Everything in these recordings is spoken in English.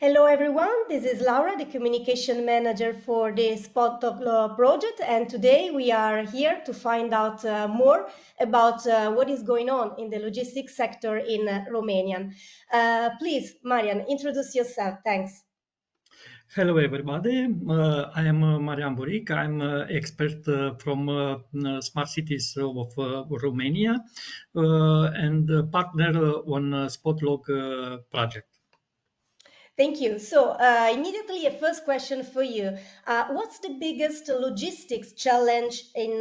Hello everyone, this is Laura, the communication manager for the SPOTLOG project, and today we are here to find out more about what is going on in the logistics sector in Romania. Please, Marian, introduce yourself. Thanks. Hello, everybody. I am Marian Buric. I'm expert from Smart Cities of Romania and partner on SPOTLOG project. Thank you. So immediately a first question for you. What's the biggest logistics challenge in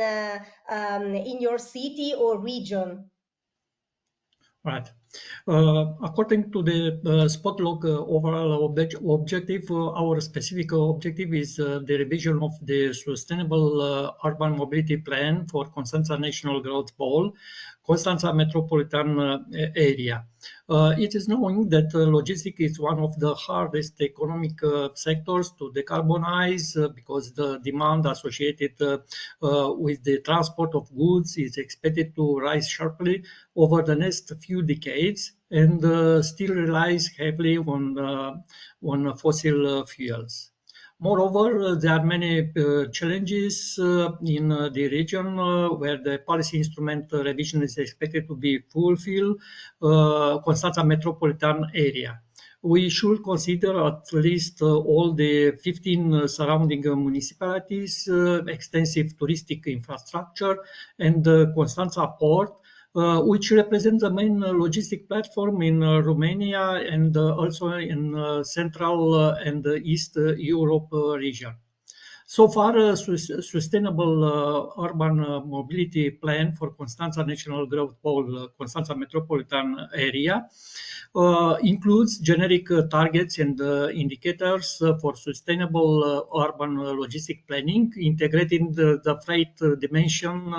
your city or region? Right. According to the SPOTLOG overall objective, our specific objective is the revision of the Sustainable Urban Mobility Plan for Constanța National Growth Pole, Constanța Metropolitan Area. It is known that logistics is one of the hardest economic sectors to decarbonize because the demand associated with the transport of goods is expected to rise sharply over the next few decades and still relies heavily on fossil fuels. Moreover, there are many challenges in the region where the policy instrument revision is expected to be fulfilled, Constanța metropolitan area. We should consider at least all the 15 surrounding municipalities, extensive touristic infrastructure, and Constanța port, which represents the main logistic platform in Romania and also in Central and East Europe region. So far, Sustainable Urban Mobility Plan for Constanța National Growth Pole, Constanța Metropolitan Area, includes generic targets and indicators for sustainable urban logistic planning, integrating the freight dimension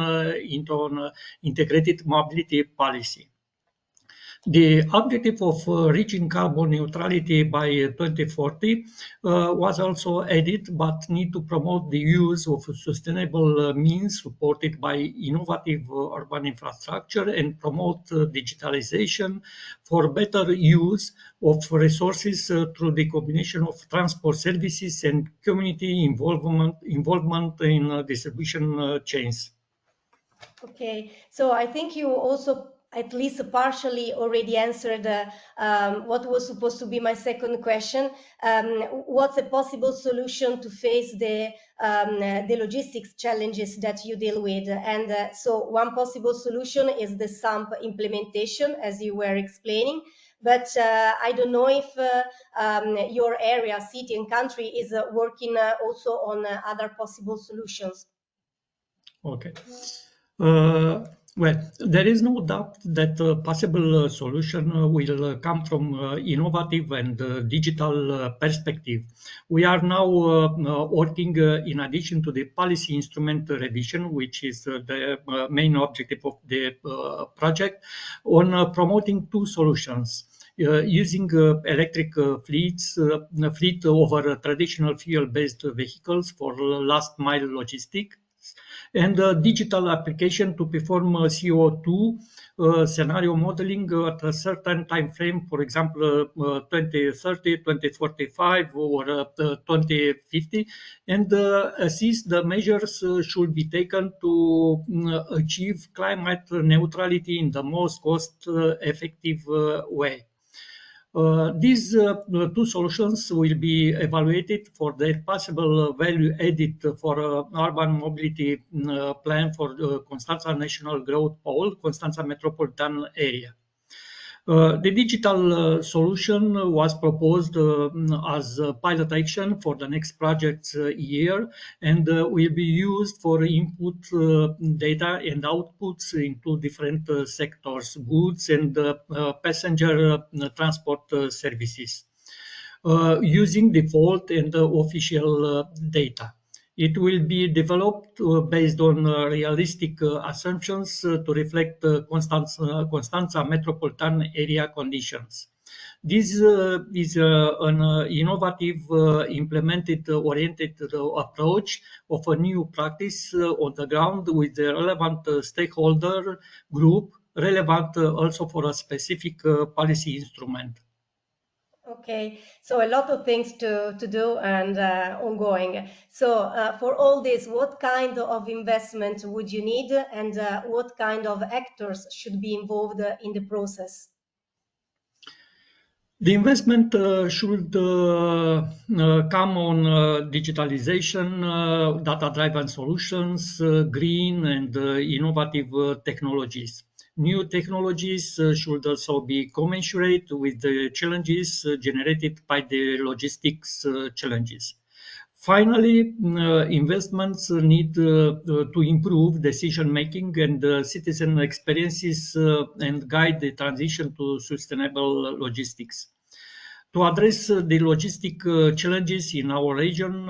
into an integrated mobility policy. The objective of reaching carbon neutrality by 2040 was also added, but need to promote the use of sustainable means supported by innovative urban infrastructure and promote digitalization for better use of resources through the combination of transport services and community involvement in distribution chains. Okay, so I think you also at least partially already answered what was supposed to be my second question. What's a possible solution to face the logistics challenges that you deal with? And so one possible solution is the SAMP implementation, as you were explaining. But I don't know if your area, city and country is working also on other possible solutions. Okay. Well, there is no doubt that a possible solution will come from innovative and digital perspective. We are now working, in addition to the policy instrument revision, which is the main objective of the project, on promoting two solutions. Using electric fleet over traditional fuel-based vehicles for last mile logistics, and digital application to perform CO2 scenario modeling at a certain time frame, for example, 2030, 2045, or 2050, and assess the measures should be taken to achieve climate neutrality in the most cost-effective way. These two solutions will be evaluated for their possible value added for urban mobility plan for Constanța National Growth Pole, Constanța Metropolitan Area. The digital solution was proposed as a pilot action for the next project year and will be used for input data and outputs into different sectors, goods and passenger transport services, using default and official data. It will be developed based on realistic assumptions to reflect Constanța metropolitan area conditions. This is an innovative, implemented-oriented approach of a new practice on the ground with the relevant stakeholder group, relevant also for a specific policy instrument. Okay, so a lot of things to do and ongoing. So for all this, what kind of investment would you need, and what kind of actors should be involved in the process? The investment should come on digitalization, data-driven solutions, green and innovative technologies. New technologies should also be commensurate with the challenges generated by the logistics challenges. Finally, investments need to improve decision making and citizen experiences and guide the transition to sustainable logistics. To address the logistic challenges in our region,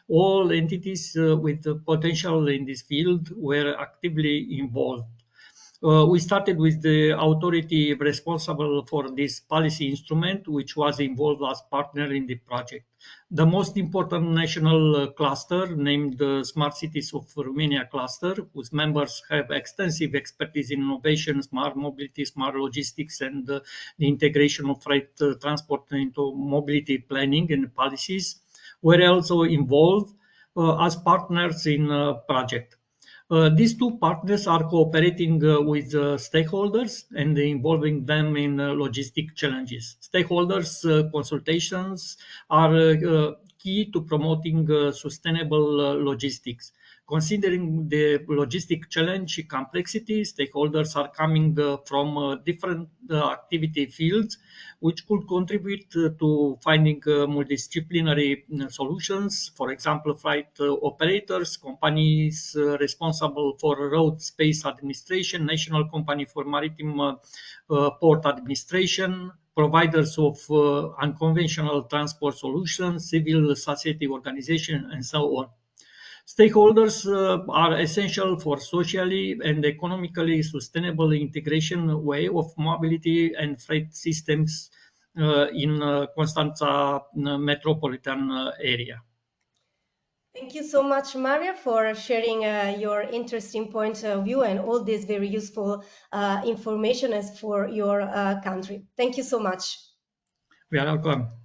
all entities with potential in this field were actively involved. We started with the authority responsible for this policy instrument, which was involved as partner in the project. The most important national cluster, named the Smart Cities of Romania cluster, whose members have extensive expertise in innovation, smart mobility, smart logistics, and the integration of freight transport into mobility planning and policies, were also involved as partners in project. These two partners are cooperating with stakeholders and involving them in logistic challenges. Stakeholders consultations are key to promoting sustainable logistics. Considering the logistic challenge complexity, stakeholders are coming from different activity fields, which could contribute to finding multidisciplinary solutions. For example, flight operators, companies responsible for road space administration, national company for maritime port administration, providers of unconventional transport solutions, civil society organization, and so on. Stakeholders are essential for socially and economically sustainable integration way of mobility and freight systems in Constanța metropolitan area. Thank you so much, Maria, for sharing your interesting point of view and all this very useful information as for your country. Thank you so much. We are welcome.